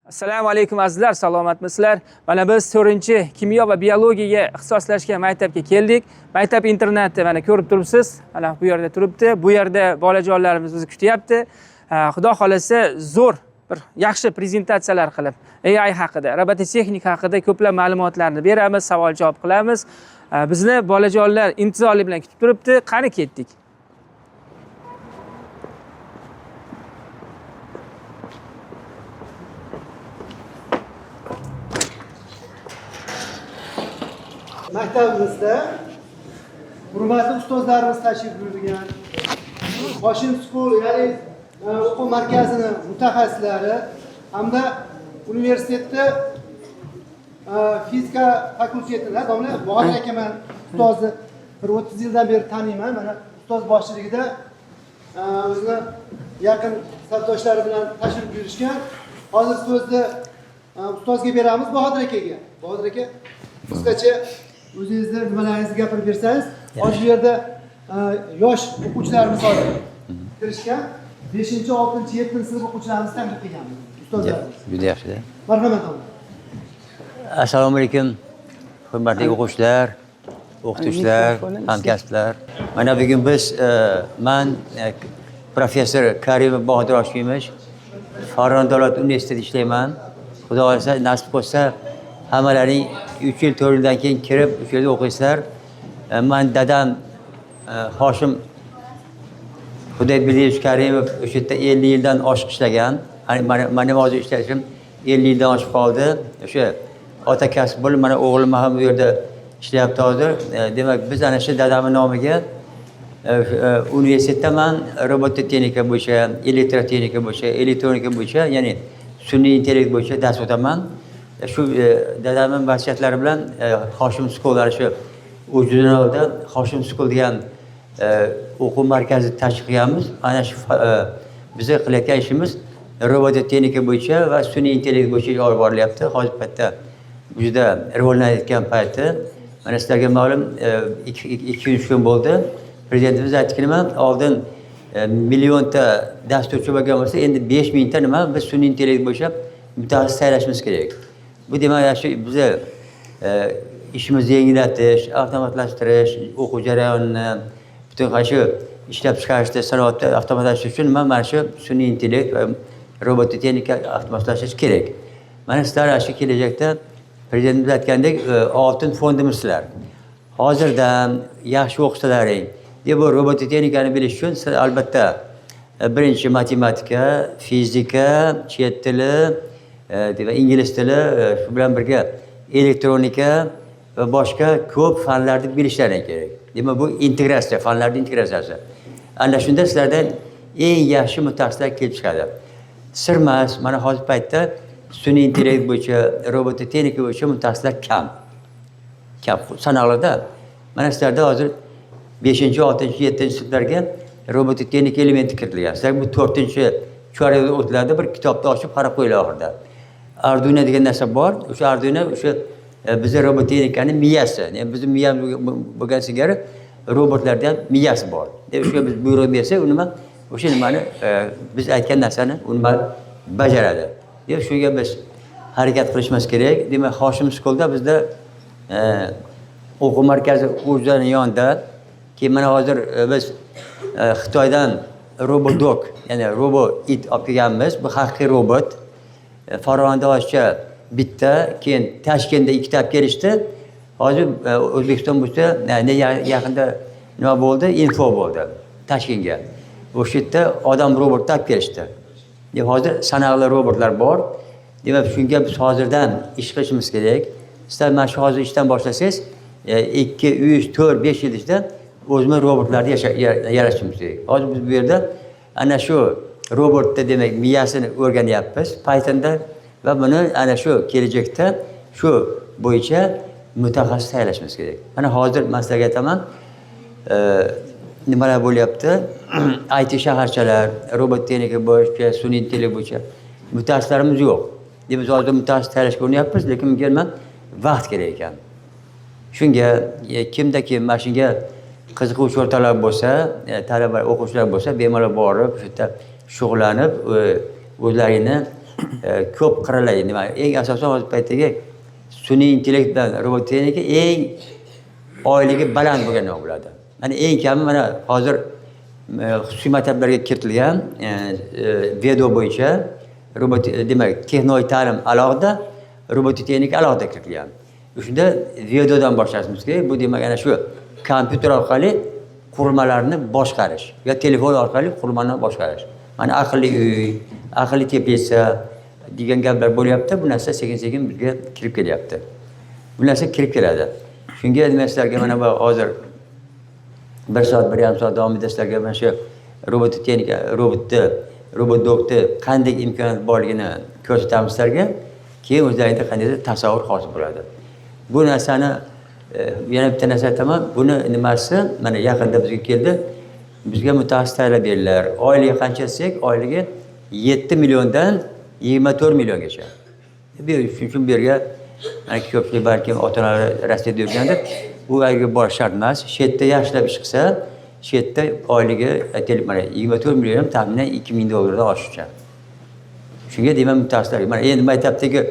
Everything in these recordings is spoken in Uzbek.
Assalomu alaykum azizlar, salomatmisizlar? Mana biz 4-kimyo va biologiyaga ixtisoslashgan maktabga keldik. Maktab internati mana ko'rib turibsiz. Mana bu yerda turibdi. Bu yerda bolajonlarimiz bizni kutyapti. Xudo xolasa zo'r bir yaxshi prezentatsiyalar qilib AI haqida, robototexnika haqida ko'plab ma'lumotlarni beramiz, savol-javob qilamiz. Bizni bolajonlar intizorlik bilan kutib turibdi. Qani ketdik. Maktabimizda hurmatli ustozlarimiz tashrif buyurgan, Hoshim School, ya'ni o'quv markazini mutaxassislari hamda universitetda fizika fakultetida domla Botir akaman ustozni bir 30 yildan beri taniyman. Mana ustoz boshchiligida o'zini yaqin sabdoshlari bilan tashrif buyurishgan. Hozir so'zni ustozga beramiz, Botir akaga. Botir aka, qisqacha o'zingizni nimalaringizni gapirib bersangiz, hozir bu yerda yosh o'quvchilarimiz hozir kirishgan 5-6, 7-sinf o'quvchilarimizni taklif qilganmiz. Ustozlarimiz. Juda yaxshi. Marhamat olun. Assalomu alaykum. Hurmatli o'quvchilar, o'qituvchilar, hamkasblar. Mana bugun biz men professor Karimov Botir Hoshimov Farg'ona davlat universitetida ishlayman. Xudo xohlasa nasib qilsa hammalaring 3 yil 4 yildan keyin kirib 3 yilda o'qiysizlar. Men dadam Hoshim Xudoyberdiyevich Karimov o'sha yerda 50 yildan oshiq ishlagan. Mana hozir ishlashim 50 yildan oshib qoldi. O'sha ota kasb bo'lib, mana o'g'lim ham bu yerda ishlayapti hozir. Demak, biz ana shu dadamning nomiga universitetda men robototexnika bo'yicha, elektrotexnika bo'yicha, elektronika bo'yicha, ya'ni sun'iy intellekt bo'yicha dars o'taman. Shu dadamning vasiyatlari bilan Hoshim School'lar shu O'zbekistonda Hoshim School degan o'quv markazi tashkil qilganmiz. Ana shu biza qilayotgan ishimiz robototexnika bo'yicha va sun'iy intellekt bo'yicha olib borilyapti. Hozir paytda juda rivojlanayotgan payti. Mana sizlarga ma'lum 2-3 kun bo'ldi. Prezidentimiz aytdiki, nima oldin millionta dasturchi bo'lgan bo'lsa, endi 5000 ta nima biz sun'iy intellekt bo'yicha mutaxassis tayyorlashimiz kerak. Bu demak shu biza ishimizni yengillatish, avtomatlashtirish, o'quv jarayonini butun shu ishlab chiqarishda, sanoatda avtomatlashtirish uchun mana shu sun'iy intellekt va robototexnika avtomatlashtirish kerak. Mana sizlar shu kelajakda prezidentimiz aytgandek oltin fondimiz sizlar. Hozirdan yaxshi o'qisalaring, bu robototexnikani bilish uchun siz albatta birinchi matematika, fizika, chet tili va ingliz tili, shu bilan birga elektronika va boshqa ko'p fanlarni bilishlaring kerak. Demak, bu integratsiya, fanlarning integratsiyasi. Ana shunda sizlardan eng yaxshi mutaxassislar kelib chiqadi. Sirmas, mana hozir paytda sun'iy intellekt bo'yicha, robototexnika bo'yicha mutaxassislar kam. Sanoqlarda. Mana sizlarda hozir 5-6, 7-sinflarga robototexnika elementi kiritilgan. Sizlar bu 4-chorakda o'tiladi, bir kitobni ochib qarab qo'yinglar oxirida. Arduino degan narsa bor. O'sha Arduino o'sha bizning robototexnikaning miyasi. Ya'ni bizning miyamiz bo'lgan singari robotlarda ham miyasi bor. O'sha biz buyruq bersak, u nima? O'sha nimani biz aytgan narsani u nima bajaradi. Shunga biz harakat qilishimiz kerak. Demak, Hoshim School'da bizda o'quv markazi o'zining yonida. Keyin mana hozir biz Xitoydan Robodog, ya'ni robot olib kelganmiz. Bu haqiqiy robot. Farg'onada hozircha bitta, keyin Toshkentda 2 ta olib kelishdi. Hozir O'zbekiston bo'lsa, yaqinda nima bo'ldi? Info bo'ldi Toshkentga. O'sha yerda odam robotni olib kelishdi. Hozir sanoqli robotlar bor. Demak, shunga biz hozirdan ish qilishimiz kerak. Sizlar mana shu hozir ishdan boshlasangiz, 2, 3, 4, 5 yil ichida o'zimiz robotlarni yaratishimiz kerak. Hozir biz bu yerda ana shu robotda demak miyasini o'rganyapmiz Pythonda va buni ana shu kelajakda shu bo'yicha mutaxassis tayyorlashimiz kerak. Mana hozir men sizlarga aytaman, nimalar bo'lyapti? IT shaharchalar, robototexnika bo'yicha, sun'iy intellekt bo'yicha mutaxassislarimiz yo'q. Biz hozir mutaxassis tayyorlashga uranyapmiz, lekin bunga vaqt kerak ekan. Shunga kimda kim mana shunga qiziquvchi o'rtoqlar bo'lsa, talaba o'quvchilar bo'lsa, bemalol borib, shu yerda shug'ullanib, o'zlarini ko'p qirrali nima eng asosiy hozir paytdagi sun'iy intellekt bilan robot texnika eng oyligi baland bo'lgan nima bo'ladi. Mana eng kami mana hozir xususiy maktablarga kiritilgan video bo'yicha robot demak texnologik ta'lim alohida, robotik texnika alohida kiritilgan. Shunda videodan boshlashimiz kerak. Bu demak ana shu kompyuter orqali qurilmalarni boshqarish yo telefon orqali qurilmani boshqarish. Mana aqlli uy, aqlli teplitsa degan gaplar bo'lyapti. Bu narsa sekin-sekin bizga kirib kelyapti. Bu narsa kirib keladi. Shunga nima sizlarga mana bu hozir 1 soat, 1,5 soat davomida sizlarga mana shu robotik texnika, robot doktor qanday imkoniyat borligini ko'rsatamiz sizlarga. Keyin o'zlaringizda qandaydir tasavvur hosil bo'ladi. Bu narsani yana bitta narsa aytaman. Buni nimasi mana yaqinda bizga keldi. Bizga mutaxassis tayyorlab berdilar. Oyligi qancha desak, oyligi 7 milliondan 24 milliongacha. Shuning uchun bu yerga mana ko'pchilik balki ota-onalar Rossiyada yurgandir. Bu yerga borish shart emas. Shu yerda yaxshilab ish qilsa, shu yerda oyligi aytaylik mana 24 million taxminan 2000 dollardan oshiqcha. Shunga deyman mutaxassislarga. Mana endi maktabdagi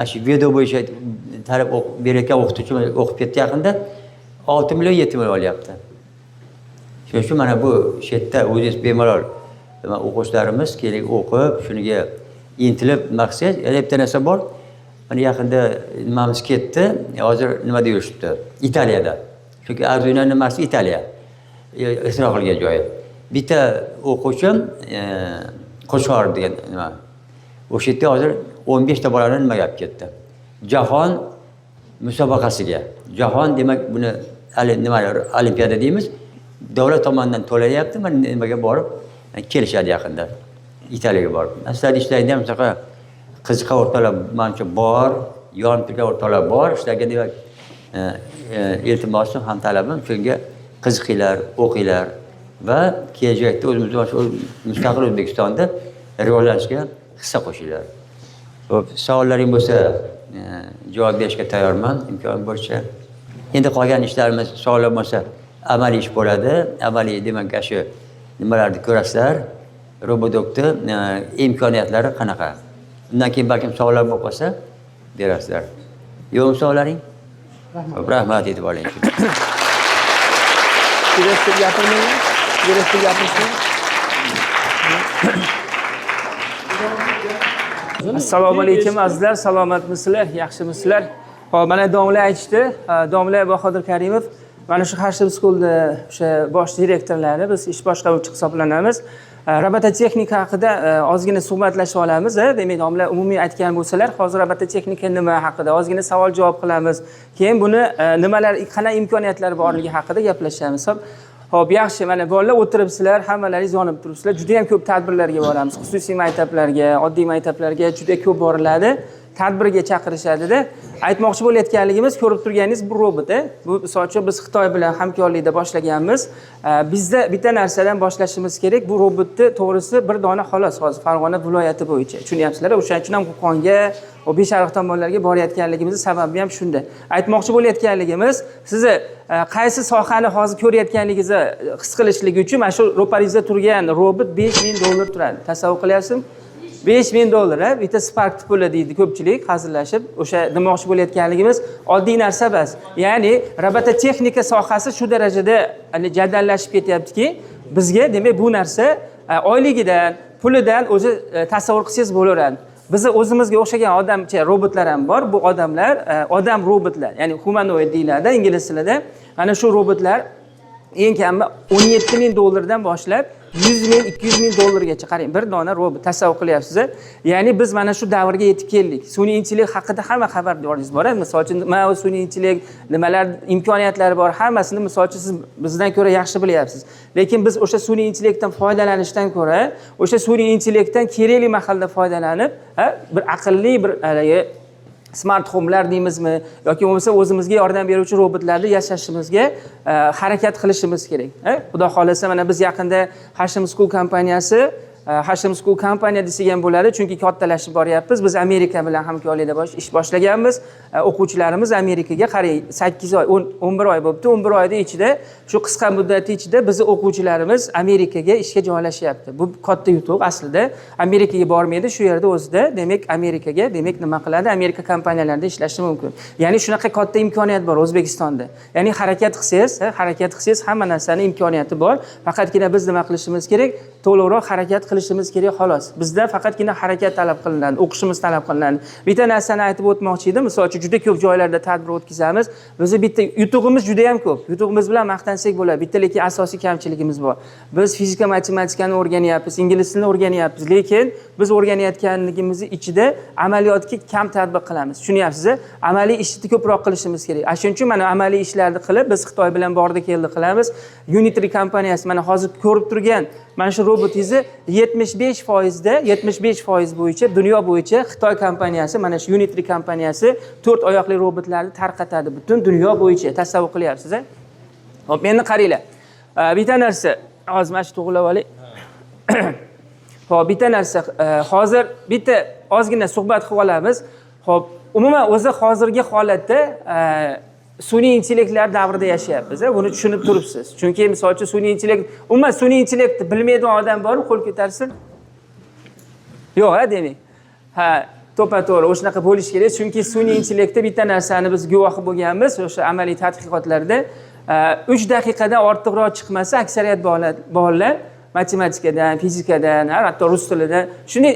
shu video bo'yicha talab berayotgan o'qituvchi o'qib ketdi yaqinda 6 million 7 million olyapti. Shuning uchun mana bu yerda o'zingiz bemalol o'quvchilarimiz keling o'qib, shuniga intilib maqsad, yana bitta narsa bor. Mana yaqinda nimamiz ketdi. Hozir nimada yurishibdi? Italiyada. Chunki Arduino nimasi Italiya. Isroq qilgan joyi. Bitta o'quvchim Qo'shor degan nima. O'sha yerda hozir 15 ta bolani nimaga olib ketdi? Jahon musobaqasiga. Jahon demak buni nimalar olimpiada deymiz. Davlat tomonidan to'layapti. Mana nimaga borib kelishadi yaqinda. Italiyaga borib. Sizlar ishlaringda ham shunaqa qiziqar o'rtoqlar menimcha bor, yonib turgan o'rtoqlar bor. Sizlarga demak iltimosim ham talabim shunga qiziqinglar, o'qinglar va kelajakda o'zimiz mustaqil O'zbekistonda rivojlanishga hissa qo'shinglar. Xo'p, savollaring bo'lsa javob berishga tayyorman imkon bo'yicha. Endi qolgan ishlarimiz savollar bo'lsa amaliy ish bo'ladi. Amaliy demak shu nimalarni ko'rasizlar. Robodokda imkoniyatlari qanaqa? Undan keyin balkim savollar bo'lib qolsa berasizlar. Yo'qmi savollaring? Rahmat e'tiboringiz uchun. Direktor gapirmaymi? Direktor gapirsin. Assalomu alaykum azizlar, salomatmisizlar, yaxshimisizlar? Hop, mana domla aytishdi, domla Bahodir Karimov, mana shu Hashim School'da o'sha bosh direktorlari, biz ish boshqaruvchi hisoblanamiz. Robototexnika haqida ozgina suhbatlashib olamiz. Demak, domla umumiy aytgan bo'lsalar, hozir robototexnika nima haqida ozgina savol-javob qilamiz. Keyin buni nimalar, qanday imkoniyatlari borligi haqida gaplashamiz. Xo'p, yaxshi. Mana bolalar o'tiribsizlar, hammalaringiz yonib turibsizlar. Juda ham ko'p tadbirlarga boramiz. Xususiy maktablarga, oddiy maktablarga juda ko'p boriladi. Tadbirga chaqirishadi-da. Aytmoqchi bo'layotganligimiz, ko'rib turganingiz bu robot. Bu misol uchun biz Xitoy bilan hamkorlikda boshlaganmiz. Bizda bitta narsadan boshlashimiz kerak. Bu robotni to'g'risi bir dona xolos hozir Farg'ona viloyati bo'yicha. Tushunyapsizlar? O'shaning uchun ham Qo'qonga, Beshariq tomonlarga borayotganligimizning sababi ham shunda. Aytmoqchi bo'layotganligimiz, sizni qaysi sohani hozir ko'rayotganligingizni his qilishligi uchun mana shu ro'paringizda turgan robot 5000 dollar turadi. Tasavvur qilyapsizmi? 5000 dollar, bitta Spark puli deydi ko'pchilik hazillashib. O'sha demoqchi bo'layotganligimiz oddiy narsa emas. Ya'ni robototexnika sohasi shu darajada jadallashib ketyaptiki, bizga demak bu narsa oyligidan, pulidan o'zi tasavvur qilsangiz bo'laveradi. Bizni o'zimizga o'xshagan odamcha robotlar ham bor. Bu odamlar odam robotlar, ya'ni humanoid deyiladi ingliz tilida. Mana shu robotlar eng kami 17,000 dollardan boshlab 100,000, 200,000 dollargacha qarang, bir dona robot tasavvur qilyapsiz. Ya'ni biz mana shu davrga yetib keldik. Sun'iy intellekt haqida hamma xabardoringiz bor. Misol uchun mana sun'iy intellekt nimalar imkoniyatlari bor, hammasini misol uchun siz bizdan ko'ra yaxshi bilyapsiz. Lekin biz o'sha sun'iy intellektdan foydalanishdan ko'ra, o'sha sun'iy intellektdan kerakli mahalda foydalanib, bir aqlli bir smart home'lar deymizmi yoki bo'lmasa o'zimizga yordam beruvchi robotlarni yasashimizga harakat qilishimiz kerak. Xudo xolasa mana biz yaqinda Hashim School kompaniyasi Hashim School kompaniya desak ham bo'ladi, chunki kattalashib boryapmiz. Biz Amerika bilan hamkorlikda ish boshlaganmiz. O'quvchilarimiz Amerikaga qarang 8 oy, 11 oy bo'libdi. 11 oyda ichida, shu qisqa muddat ichida bizning o'quvchilarimiz Amerikaga ishga joylashyapti. Bu katta yutuq aslida. Amerikaga bormaydi, shu yerda o'zida, demak Amerikaga, demak nima qiladi? Amerika kompaniyalarida ishlashi mumkin. Ya'ni shunaqa katta imkoniyat bor O'zbekistonda. Ya'ni harakat qilsangiz, hamma narsaning imkoniyati bor. Faqatgina biz nima qilishimiz kerak? To'liqroq harakat qilishimiz kerak xolos. Bizda faqatgina harakat talab qilinadi, o'qishimiz talab qilinadi. Bitta narsani aytib o'tmoqchi edim. Misol uchun juda ko'p joylarda tadbir o'tkazamiz. Bizning bitta yutug'imiz juda ham ko'p. Yutug'imiz bilan maqtansak bo'ladi. Bitta lekin asosiy kamchiligimiz bor. Biz fizika, matematikani o'rganyapmiz, ingliz tilini o'rganyapmiz, lekin biz o'rganayotganligimiz ichida amaliyotga kam tadbiq qilamiz. Tushunyapsiz? Amaliy ishni ko'proq qilishimiz kerak. Shuning uchun mana amaliy ishlarni qilib, biz Xitoy bilan bordi keldi qilamiz. Unitary kompaniyasi mana hozir ko'rib turgan mana shu robotingizni 75% bo'yicha dunyo bo'yicha Xitoy kompaniyasi, mana shu Unitary kompaniyasi 4 oyoqli robotlarni tarqatadi butun dunyo bo'yicha. Tasavvur qilyapsiz, a? Xo'p, endi qaranglar. Bitta narsa, hozir mana shu to'g'rilab olay. Xo'p, bitta narsa, hozir bitta ozgina suhbat qilib olamiz. Xo'p, umuman o'zi hozirgi holatda sun'iy intellektlar davrida yashayapmiz. Buni tushunib turibsiz. Chunki misol uchun sun'iy intellekt, umuman sun'iy intellektni bilmaydigan odam bormi? Qo'l ko'tarsin. Yo'q, demak. To'ppa-to'g'ri o'shanaqa bo'lish kerak. Chunki sun'iy intellektda bitta narsani biz guvohi bo'lganmiz, o'sha amaliy tadqiqotlarda 3 daqiqadan ortiqroq chiqmasa, aksariyat bolalar matematikadan, fizikadan, hatto rus tilidan shuni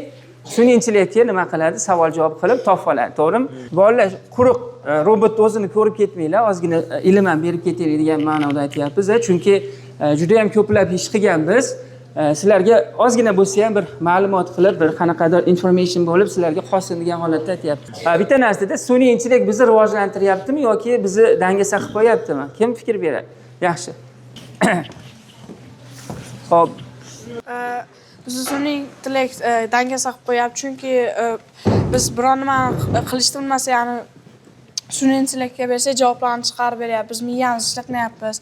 sun'iy intellektga nima qiladi? Savol-javob qilib topib oladi, to'g'rimi? Bolalar quruq robotni o'zini ko'rib ketmanglar, ozgina ilm ham berib ketaylik degan ma'noda aytyapmiz, chunki juda ham ko'plab ish qilganmiz. Sizlarga ozgina bo'lsa ham bir ma'lumot qilib, bir qanaqadir information bo'lib sizlarga qo'shsin degan holatda aytyapti. Bitta narsada sun'iy intellekt bizni rivojlantiryaptimi yoki bizni dangasa qilib qo'yaptimi? Kim fikr beradi? Yaxshi. Xo'p. Bizni sun'iy intellekt dangasa qilib qo'yapti, chunki biz biron nima qilishni bilmasa, ya'ni sun'iy intellektga bersak javoblarni chiqarib beryapti. Biz miyamiz ishlatmayapmiz.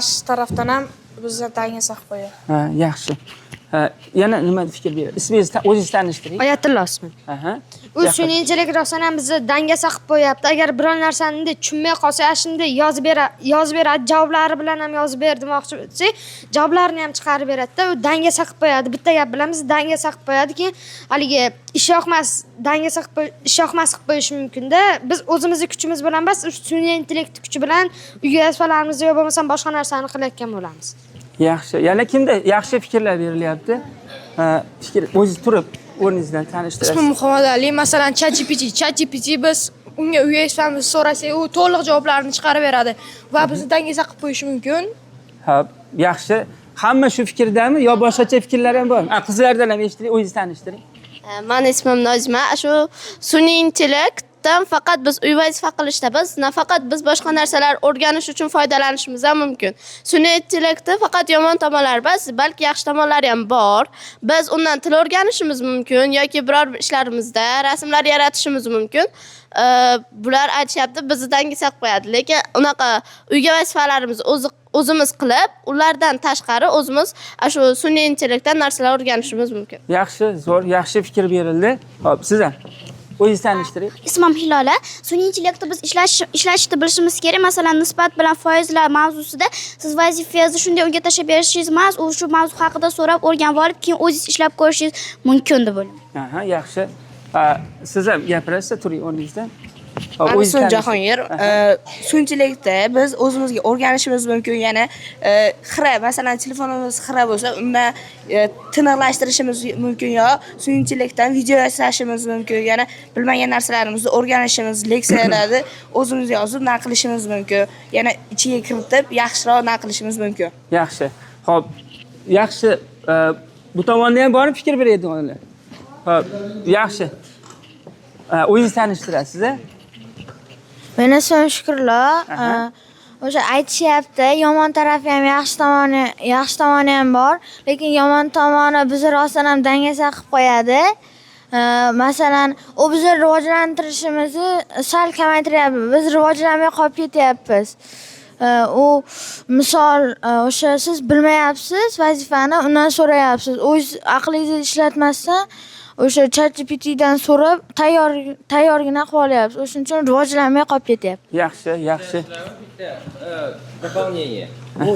Shu tarafdan ham bizni dangasa qilib qo'yapti. Yaxshi. Yana nima fikr beradi? Ismingizni o'zingiz tanishtiring. Oyatilla Osman. U sun'iy intellekt rostdan ham bizni dangasa qilib qo'yapti. Agar biror narsani tushunmay qolsa, shunda yozib beradi, javoblari bilan ham yozib ber demoqchi bo'lsak, javoblarini ham chiqarib beradi-da, u dangasa qilib qo'yadi. Bitta gap bilan bizni dangasa qilib qo'yadi, keyin haligi ish yoqmas qilib qo'yishi mumkin-da. Biz o'zimizning kuchimiz bilan emas, sun'iy intellekt kuchi bilan uyga vazifalarimizni yo bo'lmasa boshqa narsani qilayotgan bo'lamiz. Yaxshi. Yana kimda yaxshi fikrlar berilyapti? Fikr o'zingiz turib o'rningizdan tanishtirasiz. Ismim Muhammad Ali. Masalan, ChatGPT biz unga uy vazifamizni so'rasak, u to'liq javoblarni chiqarib beradi va bizni dangasa qilib qo'yishi mumkin. Yaxshi. Hamma shu fikrdami yo boshqacha fikrlar ham bormi? Qizlardan ham eshitdik, o'zingiz tanishtiring. Meni ismim Nozima. Shu sun'iy intellekt faqat biz uy vazifa qilishda nafaqat biz boshqa narsalar o'rganish uchun foydalanishimiz ham mumkin. Sun'iy intellektda faqat yomon tomonlari emas, balki yaxshi tomonlari ham bor. Biz undan til o'rganishimiz mumkin yoki biror ishlarimizda rasmlar yaratishimiz mumkin. Bular aytishyapti, bizni dangasa qilib qo'yadi. Lekin unaqa uyga vazifalarimizni o'zimiz qilib, ulardan tashqari o'zimiz shu sun'iy intellektdan narsalar o'rganishimiz mumkin. Yaxshi, zo'r, yaxshi fikr berildi. Xo'p, sizlar o'zingiz tanishtiring. Ismim Hilola. Sun'iy intellektni biz ishlashni bilishimiz kerak. Masalan, nisbat bilan foizlar mavzusida siz vazifangizni shunday unga tashlab berishingiz emas, u shu mavzu haqida so'rab o'rganib olib, keyin o'zingiz ishlab ko'rishingiz mumkin deb o'ylayman. Yaxshi. Siz ham gapirasiz, turing o'rningizdan. Aniston Jahongir, sun'iy intellektda biz o'zimizga o'rganishimiz mumkin, ya'ni xira, masalan, telefonimiz xira bo'lsa, unda tiniqlashtirishimiz mumkin yo sun'iy intellektdan video yasashimiz mumkin, ya'ni bilmagan narsalarimizni o'rganishimiz, leksiyalarni o'zimizga yozib naqlishimiz mumkin, yana ichiga kiritib yaxshiroq naqlishimiz mumkin. Yaxshi. Xo'p, yaxshi. Bu tomonda ham borib fikr beradiganlar. Xo'p, yaxshi. O'zingiz tanishtirasiz, Meni ismim Shukrullo. O'sha aytishyapti, yomon tarafi ham yaxshi tomoni ham bor, lekin yomon tomoni bizni rostdan ham dangasa qilib qo'yadi. Masalan, u bizni rivojlantirishimizni sal kamaytiryapti. Biz rivojlanmay qolib ketyapmiz. u misol o'sha siz bilmayapsiz vazifani, undan so'rayapsiz. O'z aqlingizni ishlatmasdan o'sha ChatGPTdan so'rab tayyorgina qilib olyapsiz. O'shuning uchun rivojlanmay qolib ketyapti. Yaxshi, yaxshi. Дополнение. Bu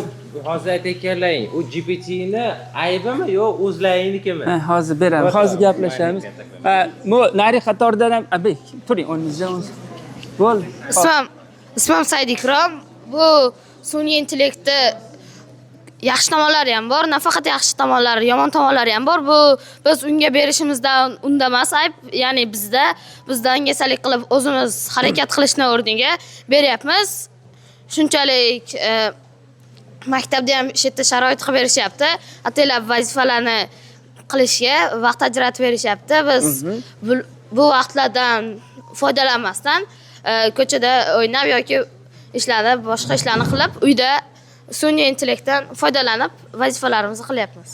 hozir aytayotganlaring, u GPTni aybimi yo o'zlaringnikimi? Hozir beraman. Hozir gaplashamiz. Bu nari qatordan ham turing o'rningizdan. Bo'ldi. Ismim Said Ikrom. Bu sun'iy intellektni yaxshi tomonlari ham bor, nafaqat yaxshi tomonlari, yomon tomonlari ham bor. Bu biz unga berishimizdan unda emas ayb, ya'ni biz dangasalik qilib o'zimiz harakat qilishni o'rniga beryapmiz. Shunchalik maktabda ham shu yerda sharoit qilib berishyapti. Ataylab vazifalarni qilishga vaqt ajratib berishyapti. Biz bu vaqtlardan foydalanmasdan ko'chada o'ynab yoki boshqa ishlarni qilib, uyda sun'iy intellektdan foydalanib vazifalarimizni qilyapmiz.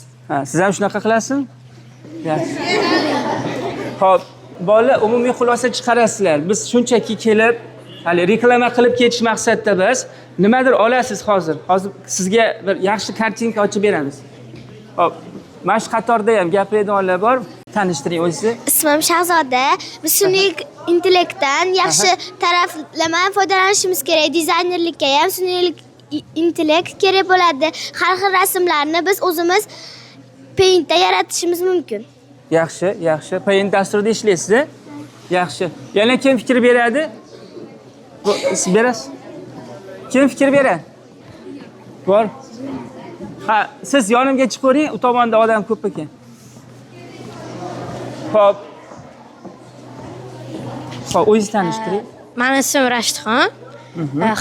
Siz ham shunaqa qilasizmi? Yaxshi. Xo'p, bolalar umumiy xulosa chiqarasizlar. Biz shunchaki kelib, hali reklama qilib ketish maqsadda biz nimadir olasiz hozir. Hozir sizga bir yaxshi kartinka ochib beramiz. Xo'p, mana shu qatorda ham gapiradiganlar bor. Tanishtiring o'zingizni. Ismim Shahzoda. Biz sun'iy intellektdan yaxshi taraflama foydalanishimiz kerak. Dizaynerlikka ham sun'iy intellekt kerak bo'ladi. Har xil rasmlarni biz o'zimiz Paint'da yaratishimiz mumkin. Yaxshi, yaxshi. Paint dasturida ishlaysiz? Yaxshi. Yana kim fikr beradi? Siz berasiz? Kim fikr beradi? Bor. Siz yonimga chiqib ko'ring, u tomonda odam ko'p ekan. Xo'p. O'zingizni tanishtiring. Meni ismim Rashidxon.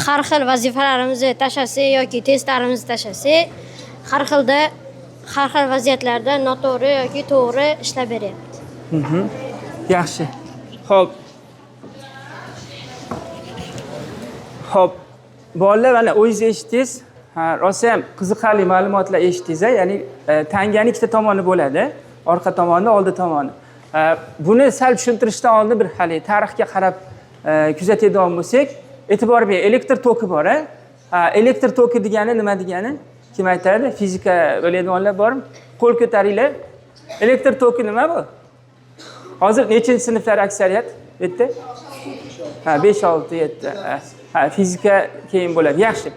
Har xil vazifalarimizni tashlasak yoki testlarimizni tashlasak, har xil vaziyatlarda noto'g'ri yoki to'g'ri ishlab beryapti. Yaxshi. Xo'p. Bolalar, mana o'zingiz eshitdingiz. Rosa ham qiziqarli ma'lumotlar eshitdingiz, ya'ni tanganing ikkita tomoni bo'ladi, orqa tomoni, oldi tomoni. Buni sal tushuntirishdan oldin bir hali tarixga qarab kuzatadigan bo'lsak, e'tibor bering, elektr toki bor. Elektr toki degani nima degani? Kim aytadi? Fizika biladiganlar bormi? Qo'l ko'taringlar. Elektr toki nima bu? Hozir nechinchi sinflar aksariyat? Bitta? 5, 6, 7. Fizika keyin bo'ladi. Yaxshi.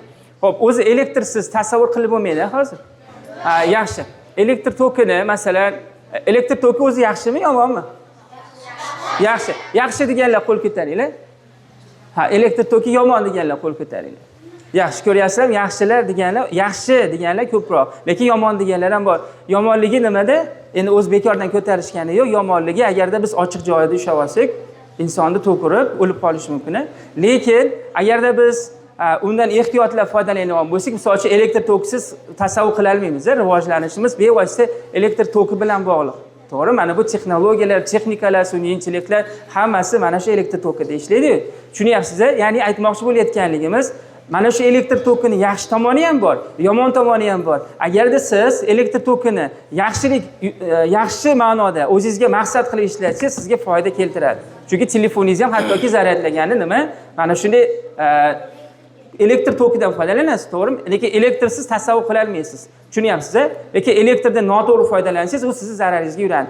Xo'p, o'zi elektrsiz tasavvur qilib bo'lmaydi hozir. Yaxshi. Elektr tokini, masalan, elektr toki o'zi yaxshimi, yomonmi? Yaxshi. Yaxshi deganlar qo'l ko'taringlar. Elektr toki yomon deganlar qo'l ko'taringlar. Yaxshi ko'ryapsizlar, yaxshilar deganlar ko'proq. Lekin yomon deganlar ham bor. Yomonligi nimada? Endi o'z bekordan ko'tarishgani yo'q. Yomonligi agarda biz ochiq joyda ushlab olsak, insonni to'kirib o'lib qolishi mumkin. Lekin agarda biz undan ehtiyotlab foydalanadigan bo'lsak, misol uchun elektr tokisiz tasavvur qila olmaymiz. Rivojlanishimiz bevosita elektr toki bilan bog'liq. To'g'ri, mana bu texnologiyalar, texnikalar, sun'iy intellektlar hammasi mana shu elektr tokida ishlaydi. Tushunyapsiz? Ya'ni aytmoqchi bo'layotganligimiz, mana shu elektr tokini yaxshi tomoni ham bor, yomon tomoni ham bor. Agarda siz elektr tokini yaxshi ma'noda o'zingizga maqsad qilib ishlatsangiz, sizga foyda keltiradi. Chunki telefoningizni ham hattoki zaryadlagani nima? Mana shunday elektr tokidan foydalanasiz, to'g'rimi? Lekin elektrsiz tasavvur qila olmaysiz. Tushunyapsiz? Lekin elektrdan noto'g'ri foydalansangiz, u sizni zararingizga yuradi.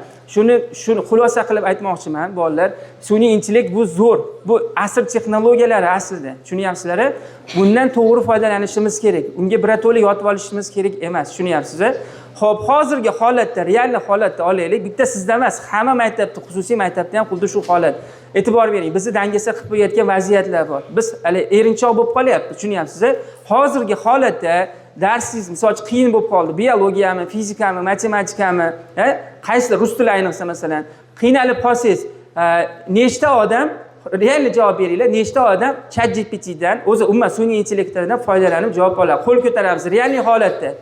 Shuni xulosa qilib aytmoqchiman, bolalar. Sun'iy intellekt bu zo'r. Bu asr texnologiyalari aslida. Tushunyapsizlar? Bundan to'g'ri foydalanishimiz kerak. Unga birato'la yotib olishimiz kerak emas. Tushunyapsiz? Xo'p, hozirgi holatda, real holatda olaylik. Bitta sizda emas, hamma maktabda, xususiy maktabda ham xuddi shu holat. E'tibor bering, bizni dangasa qilib qo'yayotgan vaziyatlar bor. Biz hali erinchoq bo'lib qolyapti, tushunyapsiz? Hozirgi holatda darsingiz misol qiyin bo'lib qoldi. Biologiyami, fizikami, matematikami, qaysi rus tili ayniqsa masalan, qiynalib qolsangiz, nechta odam real javob beringlar, nechta odam ChatGPTdan, o'zi umuman sun'iy intellektdan foydalanib javob oladi. Qo'l ko'taramiz real holatda.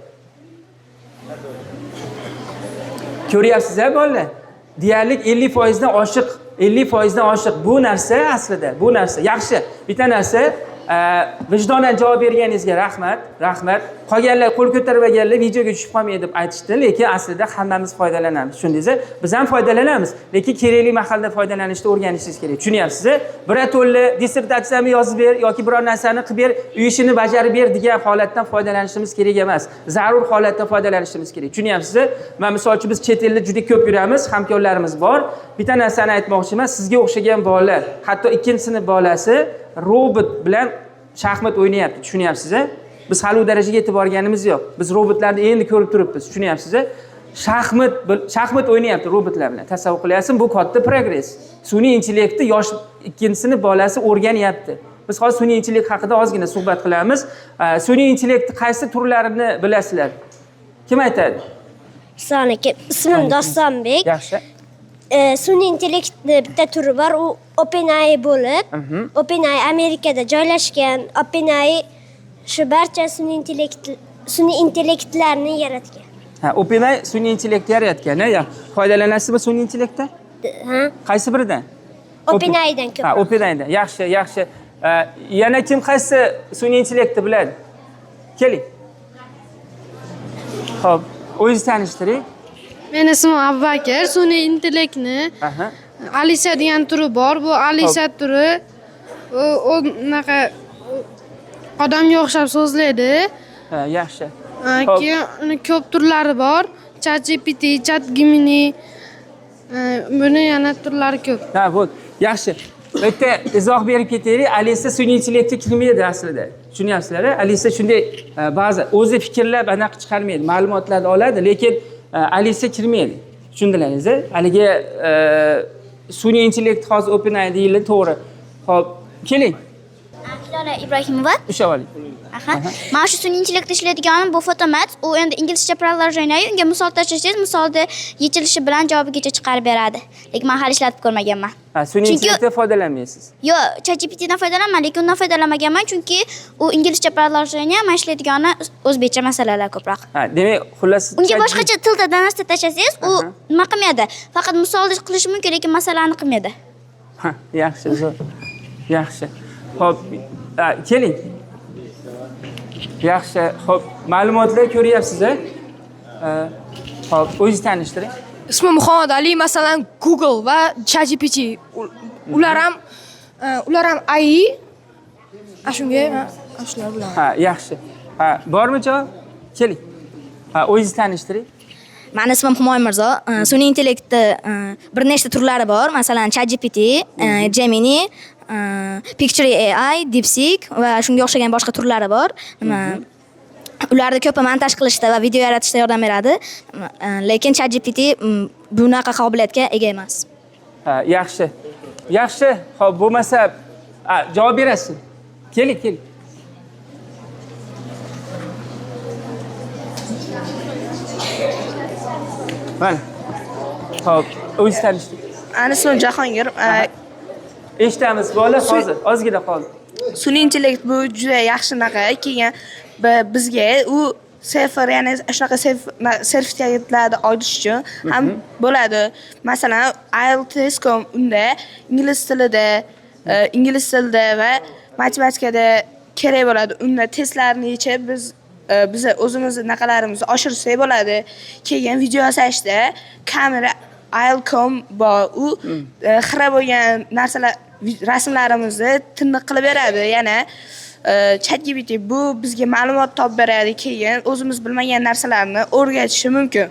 Ko'ryapsiz-a bolalar? Deyarli 50% dan oshiq. 50% dan oshiq. Bu narsa aslida, bu narsa yaxshi. Bitta narsa Vijdonan javob berganingizga rahmat. Qolganlar qo'l ko'tarmaganlar videoga tushib qolmaydi deb aytishdi, lekin aslida hammamiz foydalanamiz. Tushundingizmi? Biz ham foydalanamiz, lekin kerakli mahalda foydalanishni o'rganishingiz kerak. Tushunyapsiz? Birato'la dissertatsiyani yozib ber yoki biror narsani qilib ber, uy ishini bajarib ber degan holatdan foydalanishimiz kerak emas. Zarur holatda foydalanishimiz kerak. Tushunyapsiz? Men misol uchun biz chet elda juda ko'p yuramiz, hamkorlarimiz bor. Bitta narsani aytmoqchiman, sizga o'xshagan bolalar, hatto 2-sinf bolasi robot bilan shaxmat o'ynayapti. Tushunyapsiz? Biz hali u darajaga yetib borganimiz yo'q. Biz robotlarni endi ko'rib turibmiz. Tushunyapsiz? Shaxmat o'ynayapti robotlar bilan. Tasavvur qilyapsizmi? Bu katta progress. Sun'iy intellektni yosh 2-sinf bolasi o'rganyapti. Biz hozir sun'iy intellekt haqida ozgina suhbat qilamiz. Sun'iy intellektni qaysi turlarini bilasizlar? Kim aytadi? Assalomu alaykum. Ismim Dostonbek. Yaxshi. Sun'iy intellektni bitta turi bor, u OpenAI bo'lib, OpenAI Amerikada joylashgan. OpenAI shu barcha sun'iy intellektlarni yaratgan. OpenAI sun'iy intellekt yaratgan, ya. Foydalanasizmi sun'iy intellektdan? Ha? Qaysi biridan? OpenAIdan ko'p. OpenAIdan. Yaxshi. Yana kim qaysi sun'iy intellektni biladi? Keling. Xo'p, o'zingizni tanishtiring. Men ismim Abubakir. Sun'iy intellektni Alisa degan turi bor. Bu Alisa turi unaqa odamga o'xshab so'zlaydi. Yaxshi. Keyin ko'p turlari bor. ChatGPT, ChatGemini. Buni yana turlari ko'p. Bo'ldi. Yaxshi. Bitta izoh berib ketaylik. Alisa sun'iy intellektga kirmaydi aslida. Tushunyapsizlar? Alisa shunday ba'zi o'zi fikrlab anaqa chiqarmaydi, ma'lumotlarni oladi, lekin Alisa kirmaydi. Tushundilaringiz? Haligi sun'iy intellekt hozir OpenAI deyiladi, to'g'ri. Xo'p, keling. Lola Ibrohimova. Ushlab oling. Mana shu sun'iy intellektda ishlaydiganim bu Photomat. U endi inglizcha program-o'ynaydi. Unga misol tashlasangiz, misolda yechilishi bilan javobigacha chiqarib beradi. Lekin men hali ishlatib ko'rmaganman. Sun'iy intellektdan foydalanmaysiz. Yo'q, ChatGPTdan foydalanaman, lekin undan foydalanmaganman, chunki u inglizcha program-o'ynaydi. Men ishlaydigani o'zbekcha masalalar ko'proq. Demak, xullas unga boshqacha tilda narsa tashlasangiz, u nima qilmaydi? Faqat misolda qilishi mumkin, lekin masalani qilmaydi. Yaxshi, zo'r. Yaxshi. Xo'p, keling. Yaxshi. Xo'p, ma'lumotlar ko'ryapsiz-a? Xo'p, o'zingizni tanishtiring. Ismim Muhammad Ali. Masalan, Google va ChatGPT ular ham AI. Shunga shular bilan. Yaxshi. Bormi javob? Keling. O'zingizni tanishtiring. Mani ismim Humoy Mirzo. Sun'iy intellektda bir nechta turlari bor. Masalan, ChatGPT, Gemini, Picture AI, DeepSeek va shunga o'xshagan boshqa turlari bor. Ularni ko'pi montaj qilishda va video yaratishda yordam beradi. Lekin ChatGPT bunaqa qobiliyatga ega emas. Yaxshi. Xo'p, bo'lmasa javob berasiz. Keling. Mana. Xo'p, o'zingizni tanishtiring. Mani ismim Jahongir. Eshitamiz, bola hozir, ozgina qoldi. Sun'iy intellekt bu juda yaxshi naqa, keyin bizga u server, ya'ni shunaqa sertifikatlarni olish uchun ham bo'ladi. Masalan, IELTS.com unda ingliz tilida va matematikada kerak bo'ladi. Unda testlarni yechib biz o'zimiz naqalarimizni oshirsak bo'ladi. Keyin video yasashda kamera IELTS.com bor. U xira bo'lgan narsalar rasmlarimizni tiniq qilib beradi. Yana ChatGPT bu bizga ma'lumot topib beradi, keyin o'zimiz bilmagan narsalarni o'rgatishi mumkin.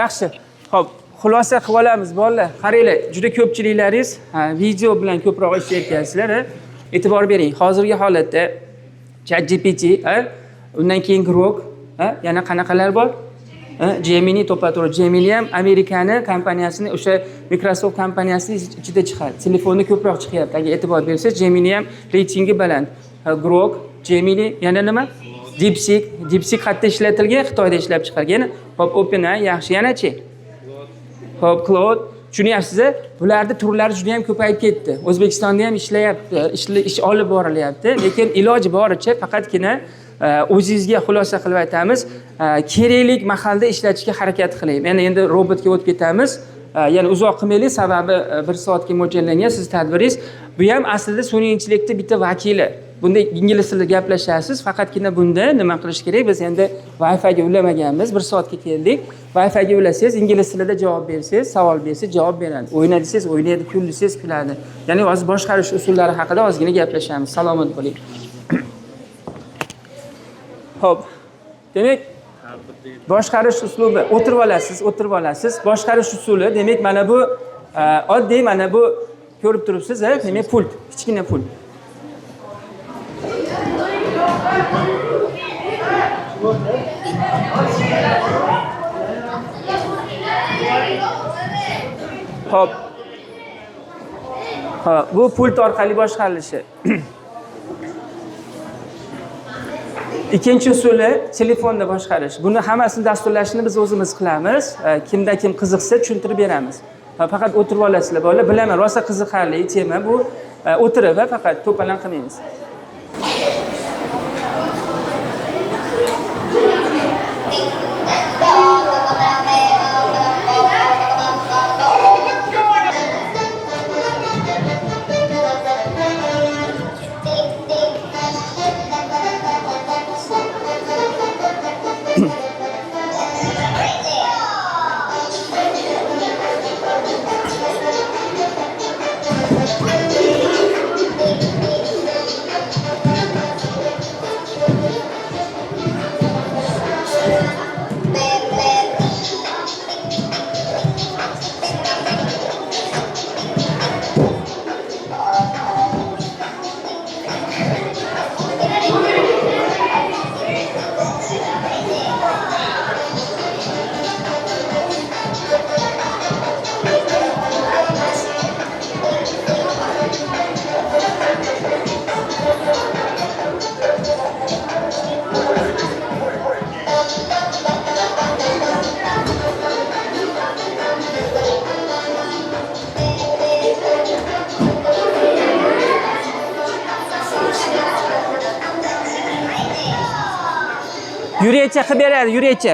Yaxshi. Xo'p, xulosa qilib olamiz bolalar. Qaranglar, juda ko'pchiliklaringiz video bilan ko'proq ishlayotgansizlar. E'tibor bering. Hozirgi holatda ChatGPT, undan keyin Grok, yana qanaqalar bor? Gemini to'pato'g'ri. Gemini ham Amerikani kompaniyasini, o'sha Microsoft kompaniyasining ichida chiqadi. Telefonda ko'proq chiqyapti. Agar e'tibor bersangiz, Gemini ham reytingi baland. Grok, Gemini, yana nima? DeepSeek. DeepSeek qayerda ishlatilgan? Xitoyda ishlab chiqargan. Hop, OpenAI yaxshi. Yana-chi? Hop, Cloud. Tushunyapsiz-a? Bularning turlari juda ham ko'payib ketdi. O'zbekistonda ham ishlayapti, ish olib borilyapti, lekin iloji boricha faqatgina o'zingizga xulosa qilib aytamiz, keraklik mahalda ishlatishga harakat qiling. Endi robotga o'tib ketamiz. ya'ni uzoq qilmaylik, sababi 1 soatga mo'ljallangan siz tadbiringiz. Bu ham aslida sun'iy intellektning bitta vakili. Bunda ingliz tilida gaplashasiz, faqatgina bunda nima qilish kerak? Biz endi Wi-Fi ga ulamaganmiz, 1 soatga keldik. Wi-Fi ga ulasangiz, ingliz tilida javob bersangiz, savol bersangiz javob beradi. O'yna desangiz o'ynaydi, kul desangiz kuladi. Ya'ni hozir boshqarish usullari haqida ozgina gaplashamiz. Salomat bo'ling. Xo'p. Demak, boshqarish uslubi o'tirib olasiz. Boshqarish usuli, demak mana bu oddiy, mana bu ko'rib turibsiz, demak pult, kichkina pult. Xo'p. Bu pult orqali boshqarilishi. Ikkinchi usuli telefonda boshqarish. Buni hammasini dasturlashni biz o'zimiz qilamiz. Kimda kim qiziqsa tushuntirib beramiz. Faqat o'tirib olasizlar, bolalar. Bilaman, rosa qiziqarli tema bu. O'tirib faqat to'palan qilmaymiz. Yuraycha qilib beradi, yuraycha.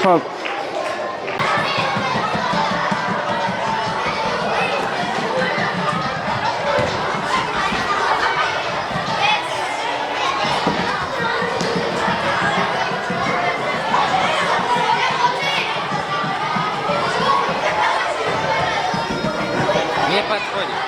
Xo'p. Не подходит.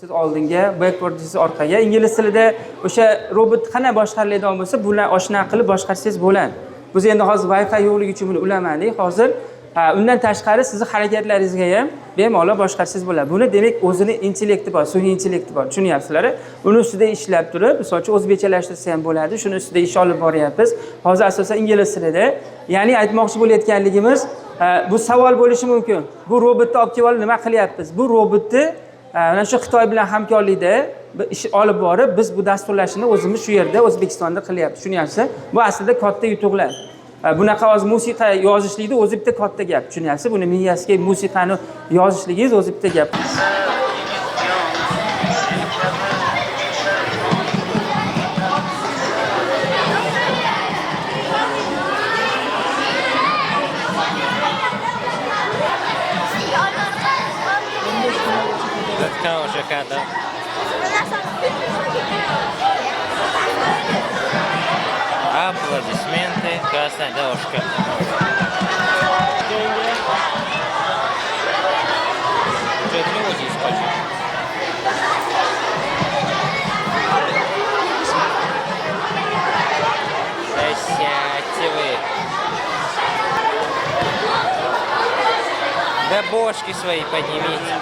siz oldinga, backward siz orqaga. Ingliz tilida o'sha robot qanday boshqariladigan bo'lsa, bular oshna qilib boshqarsangiz bo'ladi. Biz endi hozir Wi-Fi yo'qligi uchun buni ulamadik. Hozir undan tashqari sizning harakatlaringizga ham bemalol boshqarsangiz bo'ladi. Buni demak o'zini intellekti bor, sun'iy intellekti bor. Tushunyapsizlar? Uni ustida ishlab turib, masalan, o'zbekchalashtirsa ham bo'ladi. Shuni ustida ish olib boryapmiz. Hozir asosan ingliz tilida. Ya'ni aytmoqchi bo'layotganligimiz, bu savol bo'lishi mumkin. Bu robotni olib kelib nima qilyapmiz? Bu robotni mana shu Xitoy bilan hamkorlikda ish olib borib, biz bu dasturlashni o'zimiz shu yerda O'zbekistonda qilyapmiz. Tushunyapsiz? Bu aslida katta yutuqlar. Bunaqa hozir musiqa yozishlikni o'zi bitta katta gap. Tushunyapsiz? Buni miyasiga musiqani yozishligingiz o'zi bitta gap. Уже когда. Аплодисменты, красная дорожка. Чуть люди скачут. Да сядьте вы. Да бошки свои поднимите.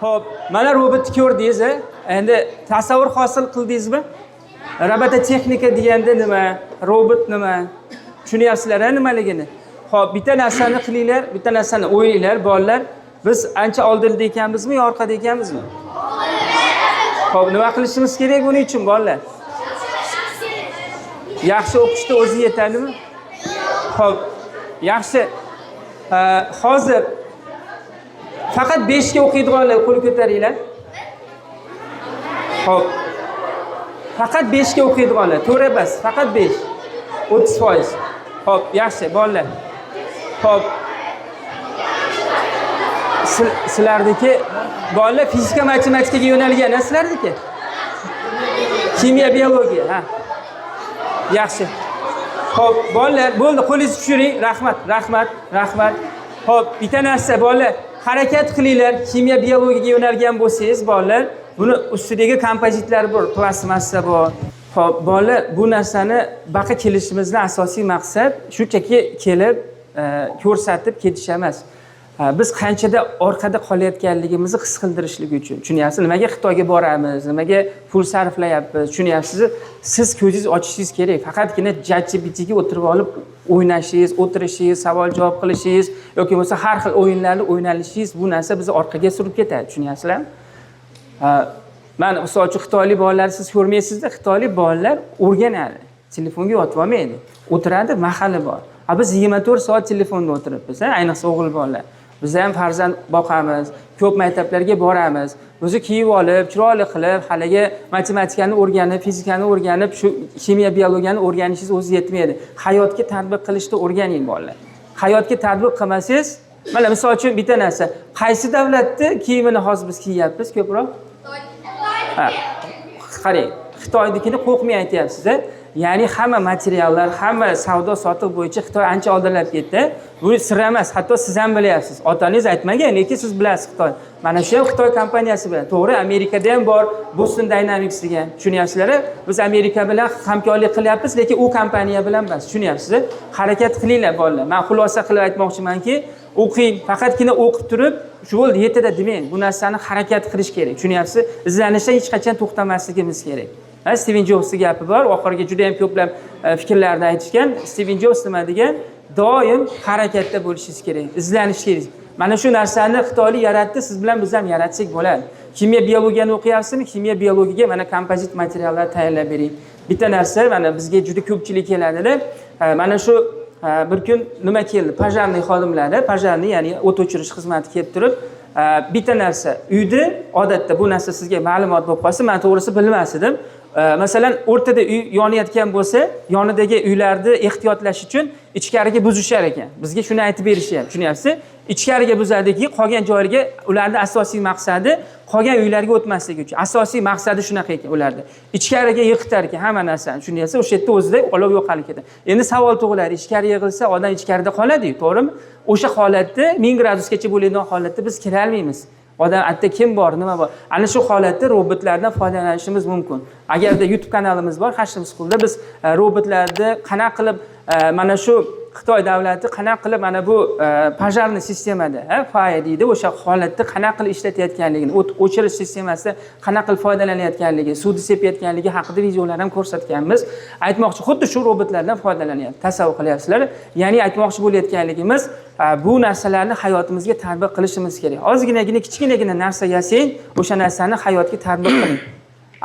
Xo'p, mana robotni ko'rdingiz, endi tasavvur hosil qildingizmi? Robototexnika deganda nima? Robot nima? Tushunyapsizlar nimaligini? Xo'p, bitta narsani qilinglar, bitta narsani o'ylanglar, bolalar. Biz ancha oldinda ekanmizmi yo orqada ekanmizmi? Xo'p, nima qilishimiz kerak buning uchun bolalar? Yaxshi o'qishda o'zi yetadimi? Xo'p, yaxshi. Hozir faqat 5 ga o'qiydiganlar qo'l ko'taringlar. Xo'p. Faqat 5 ga o'qiydiganlar, to'g'ri bas, faqat 5. 30%. Xo'p, yaxshi, bolalar. Xo'p. Sizlardagi bolalar fizika, matematikaga yo'nalgan, sizlardagi? Kimyo, biologiya, ha. Yaxshi. Xo'p, bolalar, bo'ldi, qo'lingizni tushiring. Rahmat. Xo'p, bitta narsa bolalar, harakat qilinglar. Kimyo, biologiyaga yo'nalgan bo'lsangiz, bolalar, buni ustidagi kompozitlar bor, plastmassa bor. Xo'p, bolalar, bu narsani baqa kelishimizning asosiy maqsad shunchaki kelib ko'rsatib ketish emas. Biz qanchada orqada qolayotganligimizni his qildirishlik uchun. Tushunyapsiz? Nimaga Xitoyga boramiz? Nimaga pul sarflayapmiz? Tushunyapsiz? Siz ko'zingiz ochishingiz kerak. Faqatgina ChatGPTga o'tirib olib o'ynashingiz, o'tirishingiz, savol javob qilishingiz yoki bo'lmasa har xil o'yinlarni o'ynalishingiz bu narsa bizni orqaga surib ketadi. Tushunyapsizlar? Mana misol uchun xitoylik bolalar siz ko'rmaysizda, xitoylik bolalar o'rganadi. Telefonga yotib olmaydi. O'tiradi, mahali bor. Biz 24 soat telefonda o'tiribmiz, ayniqsa o'g'il bolalar. Biz ham farzand boqamiz, ko'p maktablarga boramiz. O'zi kiyib olib, chiroyli qilib, haligi matematikani o'rganib, fizikani o'rganib, shu kimyo, biologiyani o'rganishingiz o'zi yetmaydi. Hayotga tatbiq qilishni o'rganing bolalar. Hayotga tatbiq qilmasangiz, mana misol uchun bitta narsa, qaysi davlatni kiyimini hozir biz kiyyapmiz ko'proq? Ha. Qarang, Xitoynikini qo'rqmay aytyapsiz-a? Ya'ni hamma materiallar, hamma savdo sotiq bo'yicha Xitoy ancha oldinlab ketdi. Bu sir emas, hatto siz ham bilyapsiz. Otangiz aytmagan, lekin siz bilasiz Xitoy. Mana shu ham Xitoy kompaniyasi bilan. To'g'ri, Amerikada ham bor, Boston Dynamics degan. Tushunyapsizlar? Biz Amerika bilan hamkorlik qilyapmiz, lekin u kompaniya bilan emas. Tushunyapsiz? Harakat qilinglar bolalar. Men xulosa qilib aytmoqchimanki, o'qing, faqatgina o'qib turib, shu bo'ldi, yetadi demang. Bu narsani harakat qilish kerak. Tushunyapsiz? Izlanishdan hech qachon to'xtamasligimiz kerak. Steven Jobsning gapi bor, oxiriga juda ham ko'plab fikrlarni aytishgan. Steven Jobs nima degan? Doim harakatda bo'lishingiz kerak, izlanishingiz. Mana shu narsani Xitoylik yaratdi, siz bilan biz ham yaratsak bo'ladi. Kimyo, biologiyani o'qiyapsizmi? Kimyo, biologiyaga mana kompozit materiallar tayyorlab bering. Bitta narsa, mana bizga juda ko'pchilik keladi-da. Mana shu bir kun nima keldi? Pojarniy xodimlari, pojarniy, ya'ni o't o'chirish xizmati kelib turib, bitta narsa, uyda odatda bu narsa sizga ma'lumot bo'lib qolsa, men to'g'risi bilmas edim. masalan o'rtada uy yonayotgan bo'lsa, yonidagi uylarni ehtiyotlash uchun ichkariga buzishar ekan. Bizga shuni aytib berishyapti. Tushunyapsiz? Ichkariga buzadiki, qolgan joylarga ularning asosiy maqsadi qolgan uylarga o'tmasligi uchun. Asosiy maqsadi shunaqa ekan ularda. Ichkariga yiqitar ekan hamma narsani. Tushunyapsiz? O'sha yerda o'zida olov yo'qolib ketadi. Endi savol tug'iladi, ichkariga yig'ilsa odam ichkarida qoladi-ku, to'g'rimi? O'sha holatda 1000 gradusgacha bo'ladigan holatda biz kira olmaymiz. Odam aytdi kim bor, nima bor? Ana shu holatda robotlardan foydalanishimiz mumkin. Agarda YouTube kanalimiz bor, Hashim Schoolda biz robotlarni qanaqa qilib mana shu Xitoy davlati qanaqa qilib mana bu pojarniy sistemada, fire deydi, o'sha holatda qanaqa qilib ishlatayotganligini, o't o'chirish sistemasida qanaqa qilib foydalanayotganligi, suvni sepayotganligi haqida videolar ham ko'rsatganmiz. Aytmoqchi, xuddi shu robotlardan foydalanyapti. Tasavvur qilyapsizlar? Ya'ni aytmoqchi bo'layotganligimiz bu narsalarni hayotimizga tatbiq qilishimiz kerak. Ozginagina, kichkinagina narsa yasang, o'sha narsani hayotga tatbiq qiling.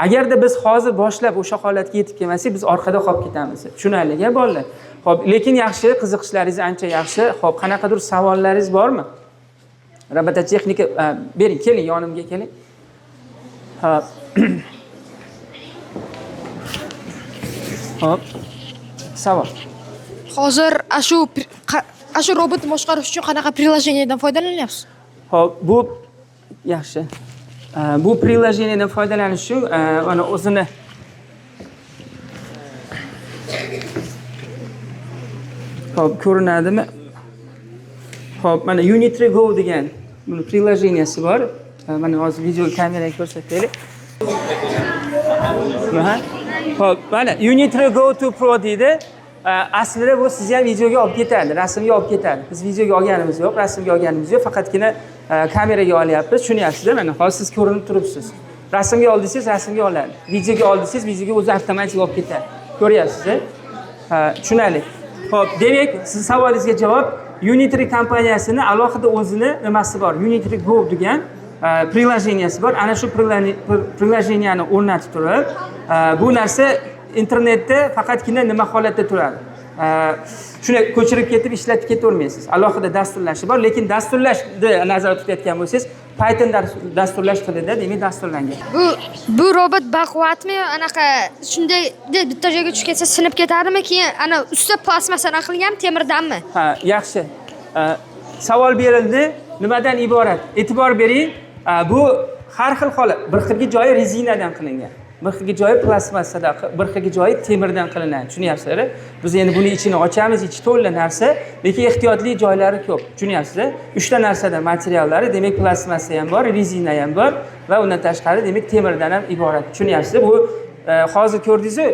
Agarda biz hozir boshlab o'sha holatga yetib kelmasak, biz orqada qolib ketamiz. Tushunarli-a bolalar? Xo'p, lekin yaxshi, qiziqishlaringiz ancha yaxshi. Xo'p, qanaqadir savollaringiz bormi? Robototexnika bering, keling yonimga keling. Xo'p. Xo'p. Savol. Hozir shu robotni boshqarish uchun qanaqa prilojeniedan foydalanyapsiz? Xo'p, bu yaxshi. Bu prilojeniedan foydalanish uchun mana o'zini Xo'p, ko'rinadimi? Xo'p, mana Unitree Go degan buni prilojeniyasi bor. Mana hozir video kameraga ko'rsataylik. Mana. Xo'p, mana Unitree Go to Pro deydi. Aslida bu sizni ham videoga olib ketadi, rasmga olib ketadi. Biz videoga olganimiz yo'q, rasmga olganimiz yo'q, faqatgina kameraga olyapmiz. Tushunyapsizda? Mana hozir siz ko'rinib turibsiz. Rasmga oldisingiz, rasmga oladi. Videoga oldisingiz, videoga o'zi avtomatik olib ketadi. Ko'ryapsiz-a? Tushunarli. Xo'p, demak, siz savolingizga javob Unitree kompaniyasini alohida o'zini nimasi bor? Unitree Go degan prilojeniyasi bor. Ana shu prilojeniyani o'rnatib turib, bu narsa internetda faqatgina nima holatda turadi. Shuni ko'chirib ketib ishlatib ketavermaysiz. Alohida dasturlashi bor, lekin dasturlashni nazarda tutayotgan bo'lsangiz, Python dasturlash tilida demak dasturlangan. Bu robot baquvvatmi? Anaqa shunday bitta joyga tushib ketsa sinib ketadimi? Keyin ana usti plastmasdan qilgan temirdanmi? Ha, yaxshi. Savol berildi. Nimadan iborat? E'tibor bering. Bu har xil holat. Bir xilgi joyi rezinadan qilingan. Bir xilgi joyi plastmassadan, bir xilgi joyi temirdan qilinadi. Tushunyapsizlar? Biz endi buni ichini ochamiz, ichi to'la narsa, lekin ehtiyotli joylari ko'p. Tushunyapsizlar? 3 ta narsadan materiallari, demak plastmassa ham bor, rezina ham bor va undan tashqari demak temirdan ham iborat. Tushunyapsizlar? Bu hozir ko'rdingiz-ku,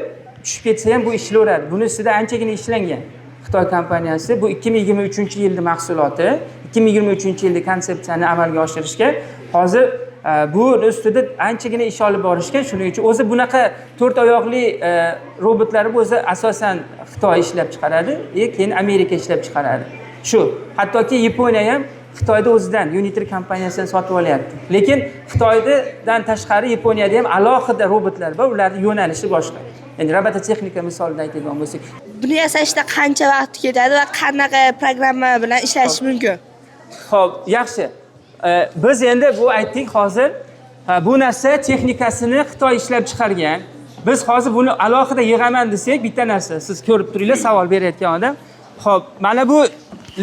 tushib ketsa ham bu ishlaveradi. Buni ustida anchagina ishlangan. Xitoy kompaniyasi bu 2023-yilda mahsuloti, 2023-yilda konsepsiyani amalga oshirishga hozir bu ustida anchagina ish olib borishgan. Shuning uchun o'zi bunaqa 4 oyoqli robotlarni o'zi asosan Xitoy ishlab chiqaradi, keyin Amerika ishlab chiqaradi. Shu, hattoki Yaponiya ham Xitoyda o'zidan Unitree kompaniyasidan sotib olyapti. Lekin Xitoydan tashqari Yaponiyada ham alohida robotlar bor, ularning yo'nalishi boshqa. Endi robototexnika misolida aytadigan bo'lsak, buni yasashda qancha vaqt ketadi va qanaqa programma bilan ishlash mumkin? Xo'p, yaxshi. Biz endi bu aytdik hozir, bu narsa texnikasini Xitoy ishlab chiqargan. Biz hozir buni alohida yig'aman desak, bitta narsa, siz ko'rib turinglar, savol berayotgan odam. Xo'p, mana bu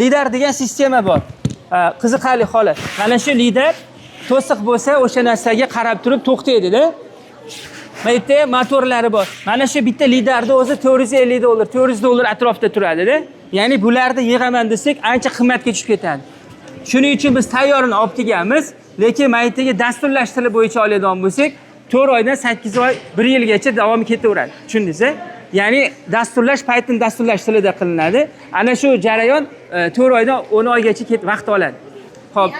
lidar degan sistema bor. Qiziqarli holat. Mana shu lidar to'siq bo'lsa, o'sha narsaga qarab turib to'xtaydi-da. Mana yerda motorlari bor. Mana shu bitta lidarda o'zi $450, $400 atrofida turadi-da. Ya'ni bularni yig'aman desak, ancha qimmatga tushib ketadi. Shuning uchun biz tayyorini olib kelganmiz, lekin maytaga dasturlashtirib bo'yicha oladigan bo'lsak, 4 oydan 8 oy, 1 yilgacha davom etaveradi. Tushundingiz-a? Ya'ni dasturlash Python dasturlash tilida qilinadi. Ana shu jarayon 4 oydan 10 oygacha vaqt oladi. Xo'p.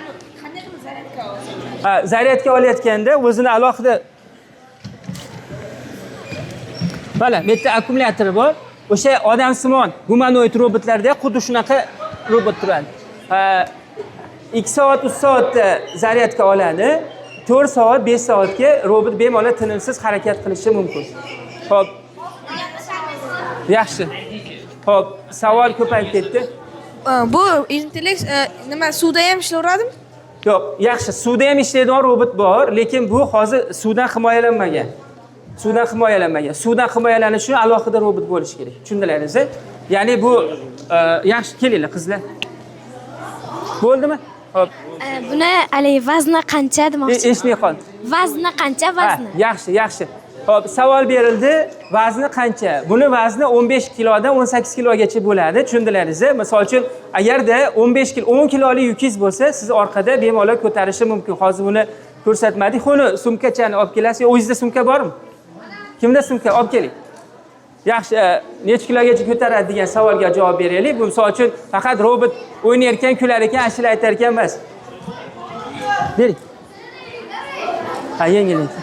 Qanday qilib zaryadka olasiz? Zaryadka olayotganda o'zini alohida mana bu yerda akkumulyatori bor. O'sha odamsimon gumanoid robotlarda xuddi shunaqa robot turadi. 2 soat, 3 soatda zaryadka oladi. 4 soat, 5 soatga robot bemalol tinimsiz harakat qilishi mumkin. Xo'p. Yaxshi. Xo'p, savol ko'payib ketdi. Bu intellekt nima suvda ham ishlayveradimi? Yo'q, yaxshi. Suvda ham ishlaydigan robot bor, lekin bu hozir suvdan himoyalanmagan. Suvdan himoyalanmagan. Suvdan himoyalanish uchun alohida robot bo'lishi kerak. Tushundilaringiz? Ya'ni bu yaxshi kelinglar qizlar. Bo'ldimi? Xo'p. Buni haligi vazni qancha demoqchi? Eshitmay qoldim. Vazni qancha vazni? Yaxshi. Xo'p, savol berildi. Vazni qancha? Buni vazni 15 kilodan 18 kilogacha bo'ladi. Tushundilaringiz? Misol uchun, agarda 15 kilo, 10 kilolik yukingiz bo'lsa, siz orqada bemalol ko'tarishi mumkin. Hozir buni ko'rsatmadik. Xuni sumkachani olib kelasiz. O'zingizda sumka bormi? Kimda sumka? Olib keling. Yaxshi, necha kilogacha ko'taradi degan savolga javob beraylik. Bu misol uchun faqat robot o'ynayotgan, kular ekan, ashula aytar ekan emas. Bering. Ha, yengillik.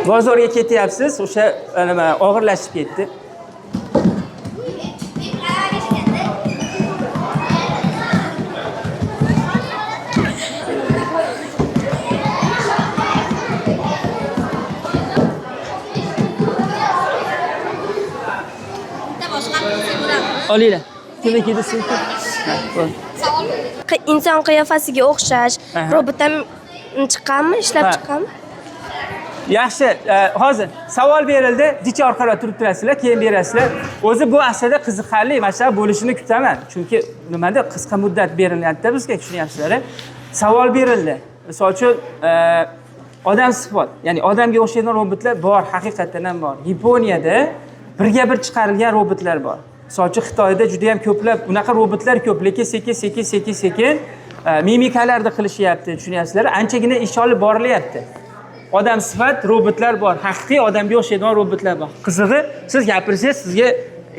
Bozorga ketyapsiz, o'sha nima og'irlashib ketdi. Olinglar. Kimniki desiz? Inson qiyofasiga o'xshash robotdan chiqqanmi, ishlab chiqqanmi? Yaxshi, hozir savol berildi, dicha orqaroq turib turasizlar, keyin berasizlar. O'zi bu aslida qiziqarli masala bo'lishini kutaman. Chunki nimada qisqa muddat berilyapti bizga, tushunyapsizlar. Savol berildi. Misol uchun odam sifat, ya'ni odamga o'xshagan robotlar bor, haqiqatan ham bor. Yaponiyada birga bir chiqarilgan robotlar bor. Misol uchun Xitoyda juda ham ko'plab unaqa robotlar ko'p, lekin sekin mimikalarni qilishyapti, tushunyapsizlar? Anchagina ish olib borilyapti. Odam sifat robotlar bor, haqiqiy odamga o'xshaydigan robotlar bor. Qizig'i, siz gapirsangiz sizga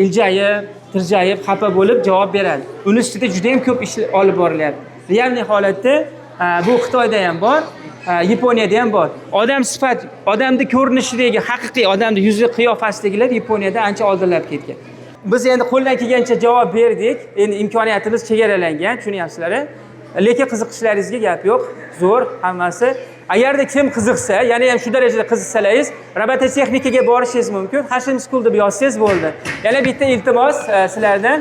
iljayib, tirjayib, xafa bo'lib javob beradi. Uni ustida juda ham ko'p ish olib borilyapti. Realniy holatda bu Xitoyda ham bor, Yaponiyada ham bor. Odam sifat, odamning ko'rinishidagi haqiqiy odamning yuzi qiyofasidagilar Yaponiyada ancha oldinlab ketgan. Biz endi qo'ldan kelgancha javob berdik. Endi imkoniyatimiz chegaralangan, tushunyapsizlar? Lekin qiziqishlaringizga gap yo'q, zo'r hammasi. Agarda kim qiziqsa, ya'ni ham shu darajada qiziqsalaringiz, robototexnikaga borishingiz mumkin. Hashim School deb yozsangiz bo'ldi. Yana bitta iltimos sizlardan.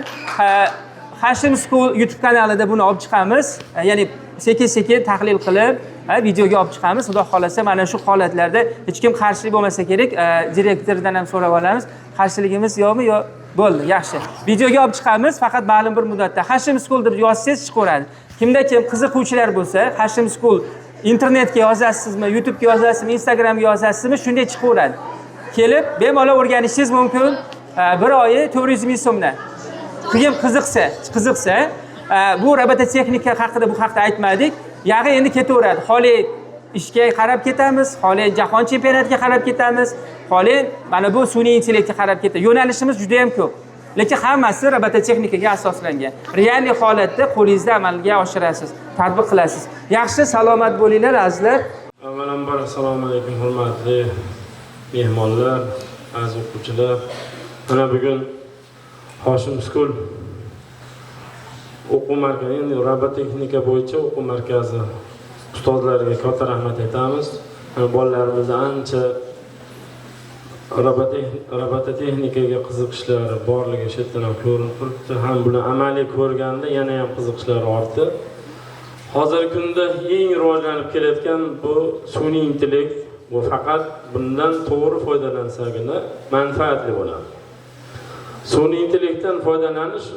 Hashim School YouTube kanalida buni olib chiqamiz. Ya'ni sekin-sekin tahlil qilib, videoga olib chiqamiz. Xudo xolasa, mana shu holatlarda hech kim qarshilik bo'lmasa kerak, direktordan ham so'rab olamiz. Qarshiligimiz yo'qmi? Yo'q. Bo'ldi, yaxshi. Videoga olib chiqamiz, faqat ma'lum bir muddatda. Hashim School deb yozsangiz chiqaveradi. Kimda kim qiziquvchilar bo'lsa, Hashim School internetga yozasizmi, YouTube'ga yozasizmi, Instagramga yozasizmi, shunday chiqaveradi. Kelib, bemalol o'rganishingiz mumkin. Bir oyi 400 ming so'mdan. Kim qiziqsa, bu robototexnika haqida bu haqda aytmadik. Yog'i endi ketaveradi. Xoli ishga qarab ketamiz, xoli jahon chempionatiga qarab ketamiz, xoli mana bu sun'iy intellektga qarab ketadi. Yo'nalishimiz juda ham ko'p. Lekin hammasi robototexnikaga asoslangan. Realniy holatda qo'lingizda amalga oshirasiz, tatbiq qilasiz. Yaxshi, salomat bo'linglar azizlar. Avvalambor assalomu alaykum hurmatli mehmonlar, aziz o'quvchilar. Mana bugun Hashim School o'quv markazi, endi robototexnika bo'yicha o'quv markazi ustozlariga katta rahmat aytamiz. Bolalarimiz ancha robototexnikaga qiziqishlari borligi shu yerdan ham ko'rinib turibdi. Ham buni amaliy ko'rganda yana ham qiziqishlari ortdi. Hozirgi kunda eng rivojlanib kelayotgan bu sun'iy intellekt va faqat bundan to'g'ri foydalansagina manfaatli bo'ladi. Sun'iy intellektdan foydalanish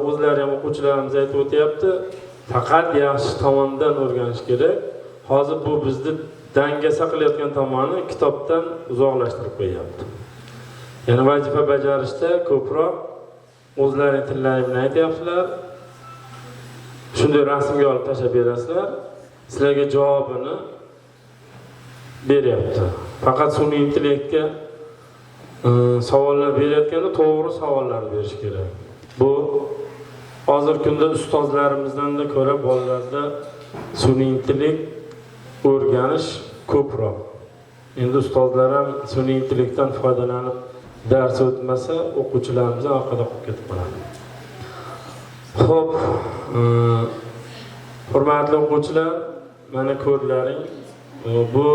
o'zlari ham o'quvchilarimiz aytib o'tyapti. Faqat yaxshi tomondan o'rganish kerak. Hozir bu bizni dangasa qilayotgan tomoni kitobdan uzoqlashtirib qo'yapti. Yana vazifa bajarishda ko'proq o'zlari tillari bilan aytyapsizlar. Shunday rasmga olib tashlab berasizlar. Sizlarga javobini beryapti. Faqat sun'iy intellektga savollar berayotganda to'g'ri savollarni berish kerak. Bu hozirgi kunda ustozlarimizdan da ko'ra bolalarda sun'iy intellekt o'rganish ko'proq. Endi ustozlar ham sun'iy intellektdan foydalanib dars o'tmasa, o'quvchilarimiz orqada qolib ketib qoladi. Xo'p, Hurmatli o'quvchilar, mana ko'rdilaring, bu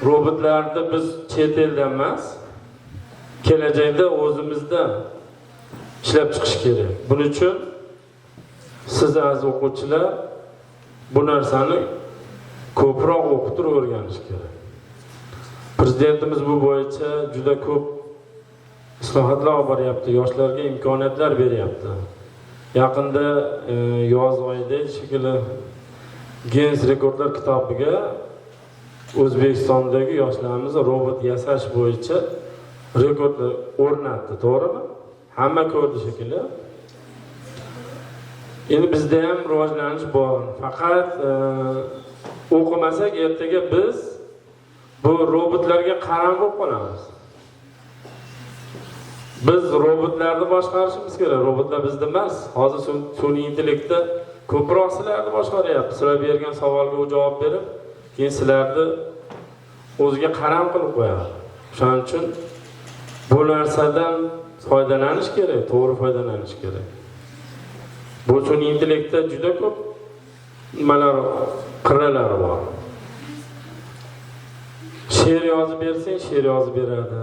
robotlarni biz chet eldan emas, kelajakda o'zimizda ishlab chiqish kerak. Buning uchun siz aziz o'quvchilar bu narsani ko'proq o'qib o'rganish kerak. Prezidentimiz bu bo'yicha juda ko'p islohotlar olib boryapti, yoshlarga imkoniyatlar beryapti. Yaqinda yoz oyida shekilli Guinness rekordlar kitobiga O'zbekistondagi yoshlarimiz robot yasash bo'yicha rekordni o'rnatdi, to'g'rimi? Hamma ko'rdi shekilli. Endi bizda ham rivojlanish bor. Faqat o'qimasak ertaga biz bu robotlarga qarab qolamiz. Biz robotlarni boshqarishimiz kerak. Robotlar bizda emas. Hozir sun'iy intellektda ko'proq sizlarni boshqaryapti. Sizlar bergan savolga javob berib, keyin sizlarni o'ziga qaram qilib qo'yadi. Shuning uchun bu narsadan foydalanish kerak, to'g'ri foydalanish kerak. Bu sun'iy intellektda juda ko'p nimalar, qirralari bor. She'r yozib bersang, she'r yozib beradi.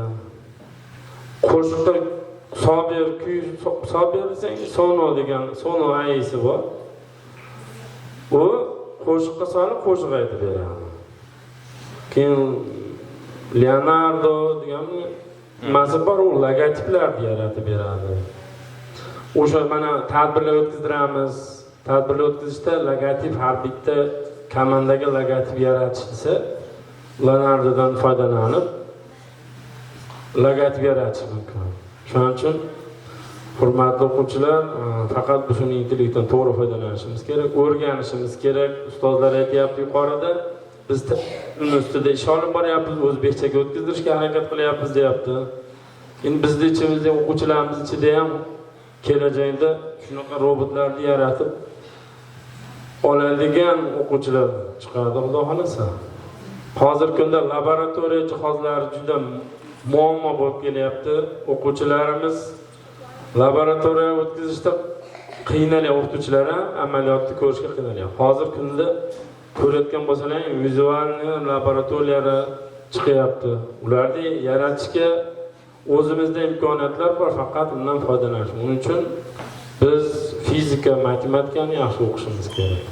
Qo'shiqda sober kuy sobersang, sono degan sono ayisi bor. U qo'shiqqa solib qo'shiq aytib beradi. Keyin Leonardo degan nimasi bor, u logotiplarni yaratib beradi. O'sha mana tadbirlar o'tkazdiramiz. Tadbirlar o'tkazishda logotip har bitta komandaga logotip yaratishsa, Leonardodan foydalanib logotip yaratish mumkin. Shuning uchun hurmatli o'quvchilar, faqat bu sun'iy intellektdan to'g'ri foydalanishimiz kerak, o'rganishimiz kerak. Ustozlar aytayapti yuqorida, biz uni ustida ish olib boryapmiz, o'zbekchaga o'tkazdirishga harakat qilyapmiz deyapti. Endi bizning ichimizda o'quvchilarimiz ichida ham kelajakda shunaqa robotlarni yaratib oladigan o'quvchilar chiqadi, xudo xolasa. Hozirgi kunda laboratoriya jihozlari juda muammo bo'lib kelyapti. O'quvchilarimiz laboratoriya o'tkazishda qiynalyapti, o'qituvchilar ham amaliyotni ko'rishga qiynalyapti. Hozirgi kunda ko'rayotgan bo'lsalar, vizualni laboratoriyalar chiqyapti. Ularni yaratishga o'zimizda imkoniyatlar bor, faqat undan foydalanish. Uning uchun biz fizika, matematikani yaxshi o'qishimiz kerak.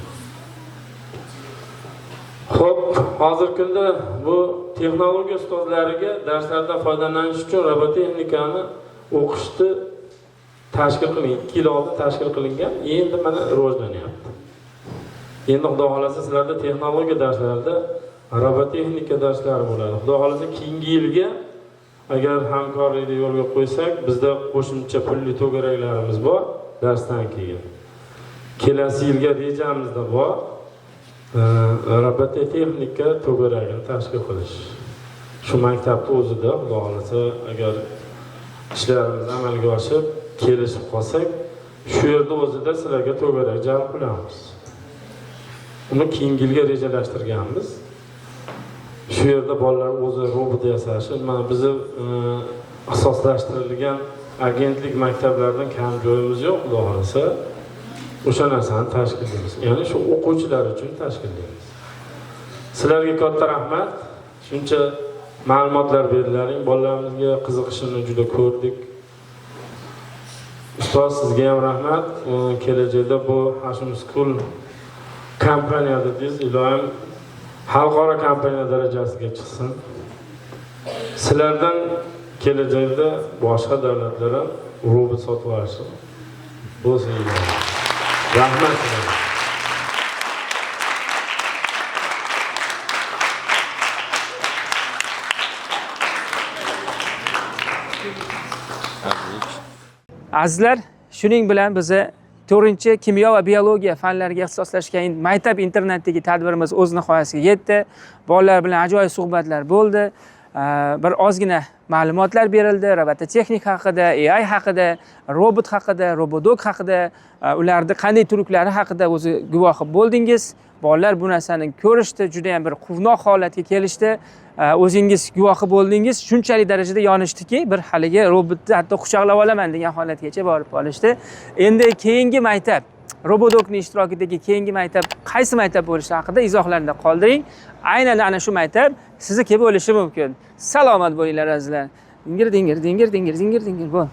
Xo'p, hozirgi kunda bu texnologiya ustozlariga darslardan foydalanish uchun robototexnikani o'qishni tashkil qilingan, 2 yil oldin tashkil qilingan, endi mana rivojlanyapti. Endi xudo xolasa sizlarda texnologiya darslarida robototexnika darslari bo'ladi. Xudo xolasa keyingi yilga agar hamkorlikni yo'lga qo'ysak, bizda qo'shimcha pulli to'garaklarimiz bor darsdan keyin. Kelasi yilga rejamizda bor robototexnika to'garagini tashkil qilish. Shu maktabda o'zida xudo xolasa agar ishlarimiz amalga oshib, kelishib qolsak, shu yerda o'zida sizlarga to'garak jalb qilamiz. Uni keyingi yilga rejalashtirganmiz. Shu yerda bolalar o'zi robot yasashi, mana bizni asoslashtirilgan agentlik maktablardan kam joyimiz yo'q, xudo xolasa. O'sha narsani tashkillaymiz. Ya'ni shu o'quvchilar uchun tashkillaymiz. Sizlarga katta rahmat. Shuncha ma'lumotlar berdilaring, bolalarimizga qiziqishini juda ko'rdik. Ustoz, sizga ham rahmat. Kelajakda bu Hashim School kompaniyada biz iloyim xalqaro kompaniya darajasiga chiqsin. Sizlardan kelajakda boshqa davlatlar ham robot sotib olsin. Bo'lsin. Rahmat. Azizlar, shuning bilan bizni 4-kimyo va biologiya fanlariga ixtisoslashgan maktab internatdagi tadbirimiz o'z nihoyasiga yetdi. Bolalar bilan ajoyib suhbatlar bo'ldi. Bir ozgina ma'lumotlar berildi, robototexnika haqida, AI haqida, robot haqida, robodog haqida, ularning qanday turklari haqida o'zi guvohi bo'ldingiz. Bolalar bu narsani ko'rishdi, juda ham bir quvnoq holatga kelishdi. O'zingiz guvohi bo'ldingiz, shunchalik darajada yonishdiki, bir haligi robotni hatto quchoqlab olaman degan holatgacha borib qolishdi. Endi keyingi maktab Robodokning ishtirokidagi keyingi maktab qaysi maktab bo'lishi haqida izohlarda qoldiring. Aynan ana shu maktab sizniki bo'lishi mumkin. Salomat bo'linglar azizlar. Dingir dingir dingir dingir dingir dingir bu.